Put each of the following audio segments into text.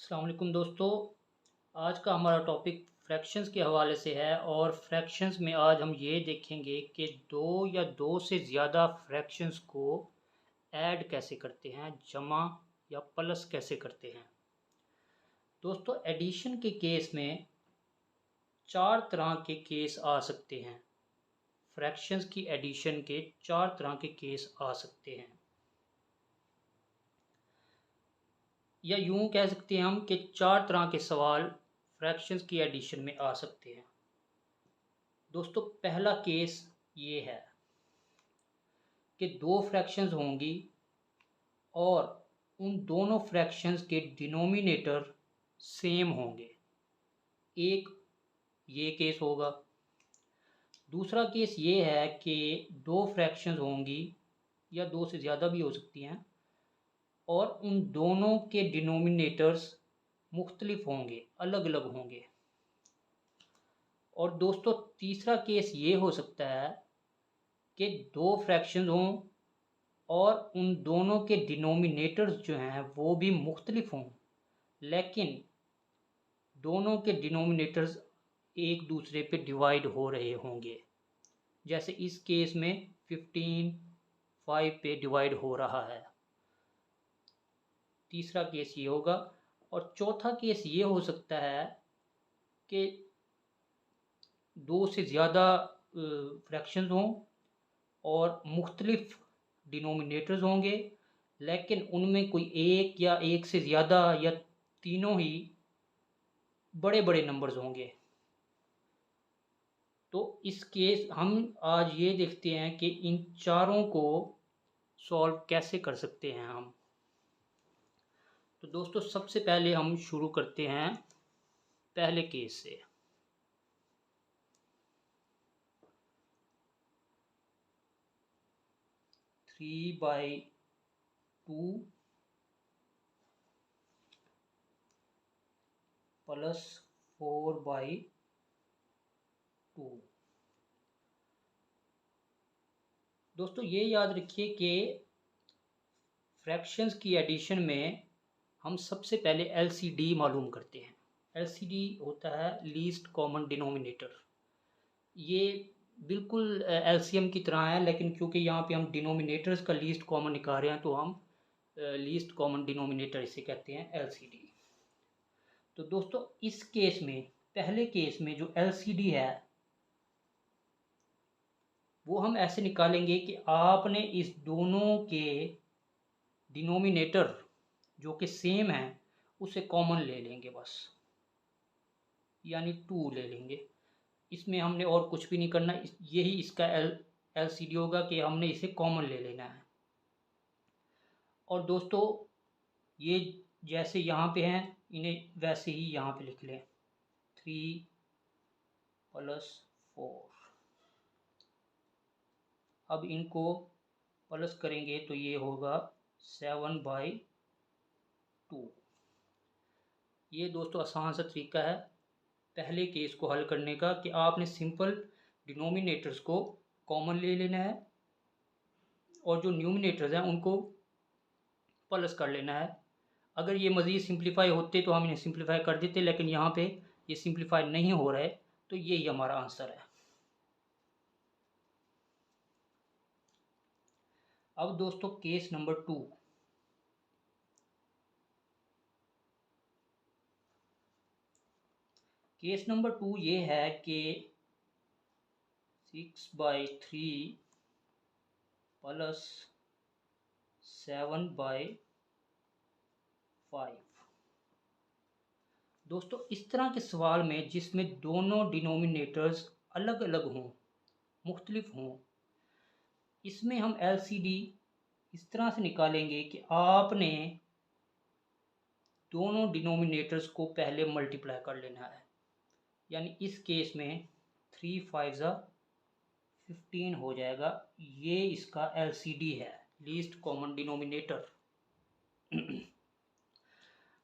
अस्सलाम वालेकुम दोस्तों। आज का हमारा टॉपिक फ्रैक्शंस के हवाले से है और फ्रैक्शंस में आज हम ये देखेंगे कि दो या दो से ज़्यादा फ्रैक्शंस को ऐड कैसे करते हैं, जमा या प्लस कैसे करते हैं। दोस्तों, एडिशन के केस में चार तरह के केस आ सकते हैं। फ्रैक्शंस की एडिशन के चार तरह के केस आ सकते हैं, या यूं कह सकते हैं हम कि चार तरह के सवाल फ्रैक्शंस की एडिशन में आ सकते हैं। दोस्तों, पहला केस ये है कि दो फ्रैक्शंस होंगी और उन दोनों फ्रैक्शंस के डिनोमिनेटर सेम होंगे। एक ये केस होगा। दूसरा केस ये है कि दो फ्रैक्शंस होंगी या दो से ज़्यादा भी हो सकती हैं और उन दोनों के डिनोमिनेटर्स मुख्तलिफ होंगे, अलग अलग होंगे। और दोस्तों, तीसरा केस ये हो सकता है कि दो फ्रैक्शंस हों और उन दोनों के डिनोमिनेटर्स जो हैं वो भी मुख्तलिफ हों, लेकिन दोनों के डिनोमिनेटर्स एक दूसरे पे डिवाइड हो रहे होंगे। जैसे इस केस में 15 5 पे डिवाइड हो रहा है। तीसरा केस ये होगा। और चौथा केस ये हो सकता है कि दो से ज़्यादा फ्रैक्शंस हों और मुख्तलिफ डिनोमिनेटर्स होंगे, लेकिन उनमें कोई एक या एक से ज़्यादा या तीनों ही बड़े बड़े नंबर्स होंगे। तो इस केस हम आज ये देखते हैं कि इन चारों को सॉल्व कैसे कर सकते हैं हम। तो दोस्तों, सबसे पहले हम शुरू करते हैं पहले केस से। Three by two plus 4/2। दोस्तों, ये याद रखिए कि फ्रैक्शंस की एडिशन में हम सबसे पहले एलसीडी मालूम करते हैं। एलसीडी होता है लीस्ट कॉमन डिनोमिनेटर। ये बिल्कुल एलसीएम की तरह है, लेकिन क्योंकि यहाँ पे हम डिनोमिनेटर्स का लीस्ट कॉमन निकाल रहे हैं तो हम लीस्ट कॉमन डिनोमिनेटर इसे कहते हैं एलसीडी। तो दोस्तों, इस केस में, पहले केस में जो एलसीडी है वो हम ऐसे निकालेंगे कि आपने इस दोनों के डिनोमिनेटर जो कि सेम है उसे कॉमन ले लेंगे बस, यानी 2 ले लेंगे। इसमें हमने और कुछ भी नहीं करना, यही इसका एलसीडी होगा कि हमने इसे कॉमन ले लेना है। और दोस्तों, ये जैसे यहाँ पे हैं इन्हें वैसे ही यहाँ पे लिख लें। 3 + 4। अब इनको प्लस करेंगे तो ये होगा 7/2। ये दोस्तों आसान सा तरीका है पहले केस को हल करने का कि आपने सिंपल डिनोमिनेटर्स को कॉमन ले लेना है और जो न्यूमिनेटर्स हैं उनको प्लस कर लेना है। अगर ये मज़ीद सिंप्लीफाई होते तो हम इन्हें सिंप्लीफाई कर देते, लेकिन यहाँ पे ये सिंप्लीफाई नहीं हो रहा है, तो यही हमारा आंसर है। अब दोस्तों, केस नंबर 2। केस नंबर 2 ये है कि 6/3 + 7/5। दोस्तों, इस तरह के सवाल में जिसमें दोनों डिनोमिनेटर्स अलग अलग हों, मुख्तलिफ हों, इसमें हम एलसीडी इस तरह से निकालेंगे कि आपने दोनों डिनोमिनेटर्स को पहले मल्टीप्लाई कर लेना है। यानी इस केस में 3 5 15 हो जाएगा। ये इसका एलसीडी है, लीस्ट कॉमन डिनोमिनेटर।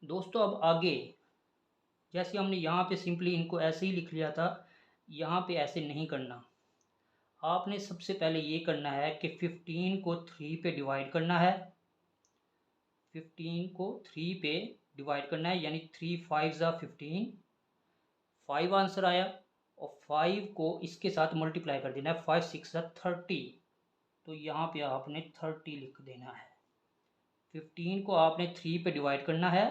दोस्तों, अब आगे जैसे हमने यहाँ पे सिंपली इनको ऐसे ही लिख लिया था, यहाँ पे ऐसे नहीं करना। आपने सबसे पहले ये करना है कि 15 को 3 पे डिवाइड करना है। 15 को 3 पे डिवाइड करना है, यानी 3 5 ज़ा 15, 5 आंसर आया और 5 को इसके साथ मल्टीप्लाई कर देना है, 5 6 ज़ा 30, तो यहाँ पे आपने 30 लिख देना है। 15 को आपने 3 पे डिवाइड करना है,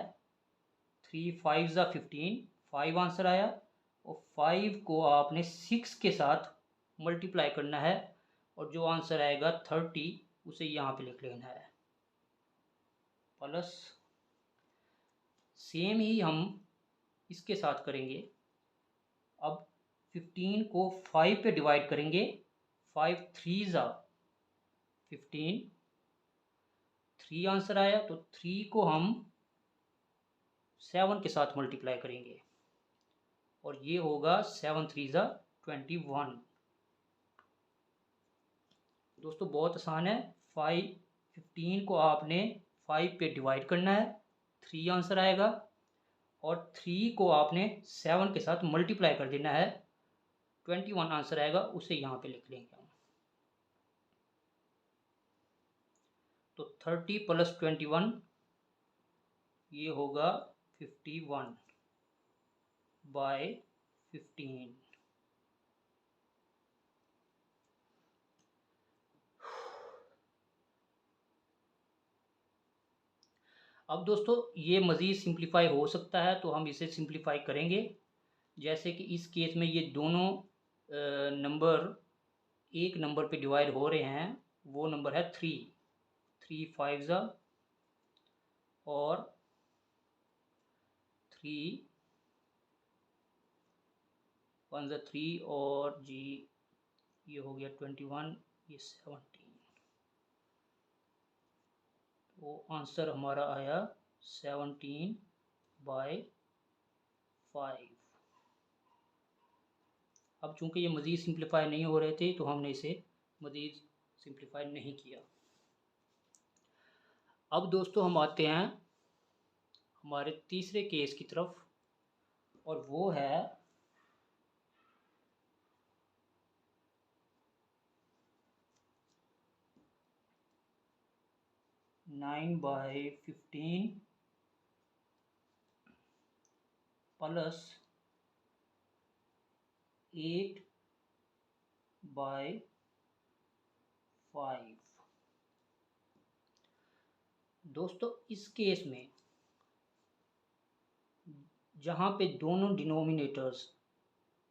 3 5 ज़ा 15, 5 आंसर आया और 5 को आपने 6 के साथ मल्टीप्लाई करना है और जो आंसर आएगा 30 उसे यहाँ पे लिख लेना है, प्लस सेम ही हम इसके साथ करेंगे। अब 15 को 5 पे डिवाइड करेंगे, 5 3 ज़ा 15, 3 आंसर आया तो 3 को हम 7 के साथ मल्टीप्लाई करेंगे और ये होगा 7 3 ज़ा 21। दोस्तों बहुत आसान है। 15 को आपने 5 पे डिवाइड करना है, 3 आंसर आएगा और 3 को आपने 7 के साथ मल्टीप्लाई कर देना है, 21 आंसर आएगा, उसे यहाँ पे लिख लेंगे हम। तो 30 प्लस 21 ये होगा 51 बाय 15। अब दोस्तों ये मज़ीद सिंप्लीफाई हो सकता है, तो हम इसे सिंप्लीफाई करेंगे। जैसे कि इस केस में ये दोनों नंबर एक नंबर पे डिवाइड हो रहे हैं, वो नंबर है 3, 3 5 ज़ा और 3 1 ज़ा 3 और जी ये हो गया 21, ये 17, तो आंसर हमारा आया 17 बाय 5। अब चूंकि ये मज़ीद सिंप्लीफाई नहीं हो रहे थे तो हमने इसे मज़ीद सिंप्लीफाई नहीं किया। अब दोस्तों हम आते हैं हमारे तीसरे केस की तरफ और वो है 9 बाय 15 प्लस 8 बाय 5। दोस्तों इस केस में जहाँ पे दोनों डिनोमिनेटर्स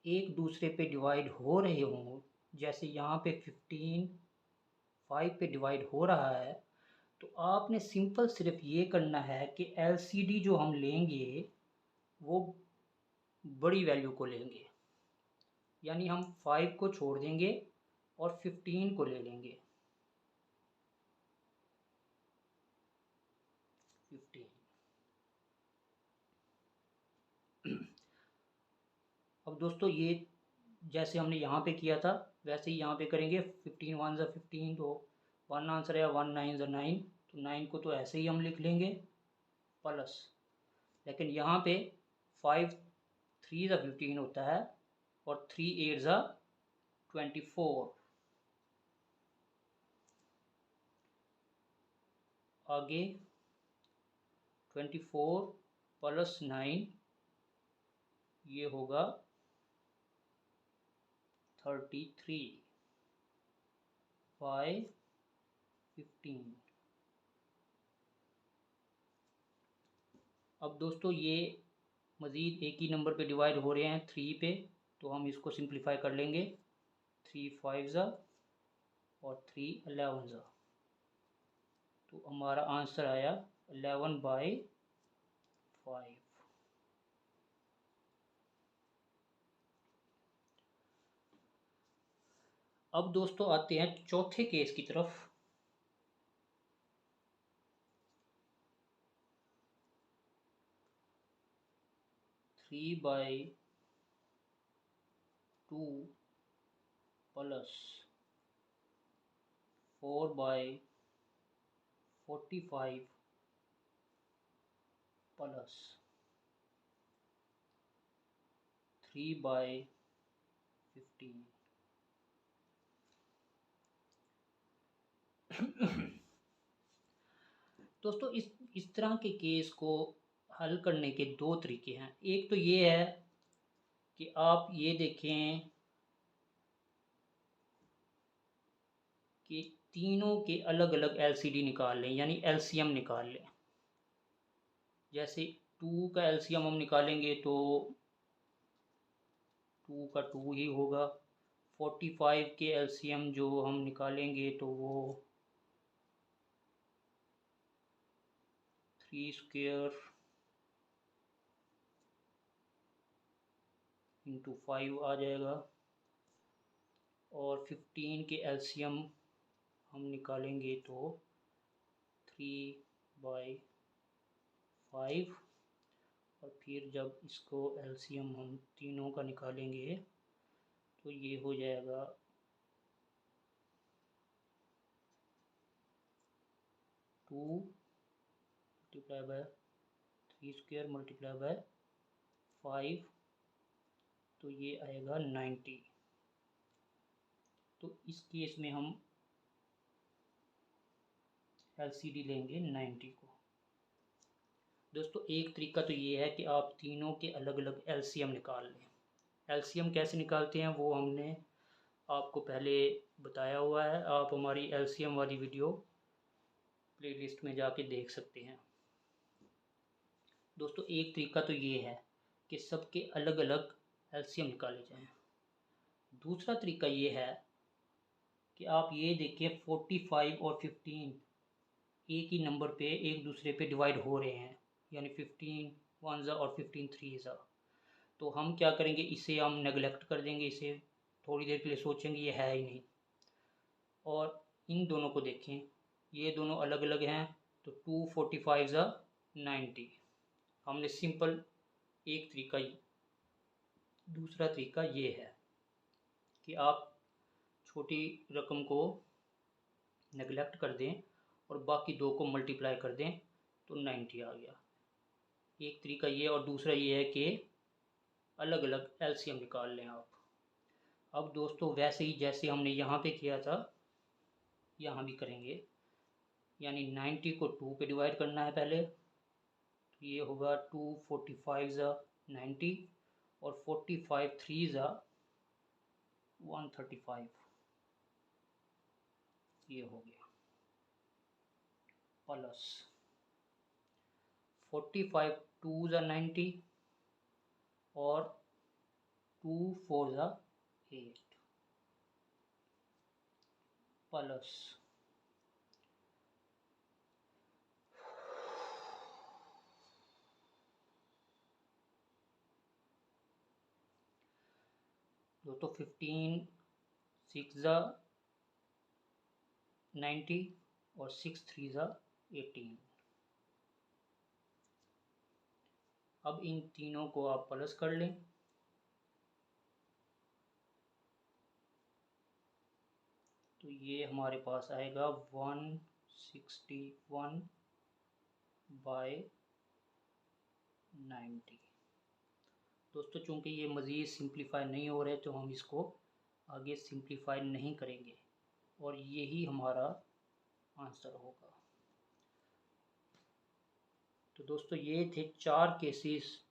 एक दूसरे पे डिवाइड हो रहे हों, जैसे यहाँ पे 15 5 पे डिवाइड हो रहा है, तो आपने सिंपल सिर्फ ये करना है कि एलसीडी जो हम लेंगे वो बड़ी वैल्यू को लेंगे, यानी हम 5 को छोड़ देंगे और 15 को ले लेंगे। 15 अब दोस्तों ये जैसे हमने यहाँ पे किया था वैसे ही यहाँ पे करेंगे। 15 1 ज़ा 15, तो 1 आंसर है, 1 9 ज़ा 9, तो 9 को तो ऐसे ही हम लिख लेंगे प्लस, लेकिन यहाँ पे 5 3 ज़ा 15 होता है और 3 8 ज़ा 24। आगे 24 प्लस 9 ये होगा 33 बाय 15। अब दोस्तों ये मज़ीद एक ही नंबर पे डिवाइड हो रहे हैं 3 पे, तो हम इसको सिंप्लीफाई कर लेंगे। 3 5 ज़ा और 3 11 ज़ा, तो हमारा आंसर आया 11 बाय 5। अब दोस्तों आते हैं चौथे केस की तरफ। Three by 2 plus 4 by 45 plus 3 by 15। दोस्तों इस तरह के केस को हल करने के दो तरीके हैं। एक तो ये है कि आप ये देखें कि तीनों के अलग अलग एलसीडी निकाल लें, यानी एलसीएम निकाल लें। जैसे 2 का एलसीएम हम निकालेंगे तो 2 का 2 ही होगा। 45 के एलसीएम जो हम निकालेंगे तो वो 3 स्क्वायर इंटू 5 आ जाएगा। और 15 के एलसीएम हम निकालेंगे तो 3/5। और फिर जब इसको एलसीएम हम तीनों का निकालेंगे तो ये हो जाएगा 2 multiply by 3 square multiply by 5, तो ये आएगा 90। तो इस केस में हम एलसीडी लेंगे 90 को। दोस्तों एक तरीका तो ये है कि आप तीनों के अलग अलग एलसीएम निकाल लें। एलसीएम कैसे निकालते हैं वो हमने आपको पहले बताया हुआ है। आप हमारी एलसीएम वाली वीडियो प्लेलिस्ट में जाके देख सकते हैं। दोस्तों एक तरीका तो ये है कि सबके अलग अलग एलसीएम निकाले जाएं। दूसरा तरीका ये है कि आप ये देखिए 45 और 15 एक ही नंबर पे एक दूसरे पे डिवाइड हो रहे हैं, यानी 15 1 और 15 3 तो हम क्या करेंगे, इसे हम नेगलेक्ट कर देंगे, इसे थोड़ी देर के लिए सोचेंगे ये है ही नहीं। और इन दोनों को देखें, ये दोनों अलग अलग हैं तो 2 45 90। हमने सिंपल एक तरीका, दूसरा तरीका ये है कि आप छोटी रकम को नेगलेक्ट कर दें और बाकी दो को मल्टीप्लाई कर दें तो 90 आ गया। एक तरीका ये, और दूसरा ये है कि अलग अलग एलसीएम निकाल लें आप। अब दोस्तों वैसे ही जैसे हमने यहाँ पे किया था यहाँ भी करेंगे, यानी 90 को 2 पे डिवाइड करना है पहले, तो ये होगा 2 45 90 और 45 3 135, ये हो गया। प्लस 45 2 90 और 2 4 8 प्लस दोस्तों 15 6 90 और 6 3 18। अब इन तीनों को आप प्लस कर लें, तो ये हमारे पास आएगा 161/90। दोस्तों चूंकि ये मज़ीद सिंप्लीफाई नहीं हो रहे तो हम इसको आगे सिंप्लीफाई नहीं करेंगे और यही हमारा आंसर होगा। तो दोस्तों ये थे 4 केसेस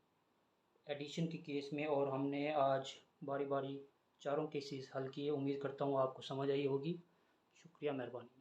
एडिशन के केस में, और हमने आज बारी बारी चारों केसेस हल किए। उम्मीद करता हूँ आपको समझ आई होगी। शुक्रिया, मेहरबानी।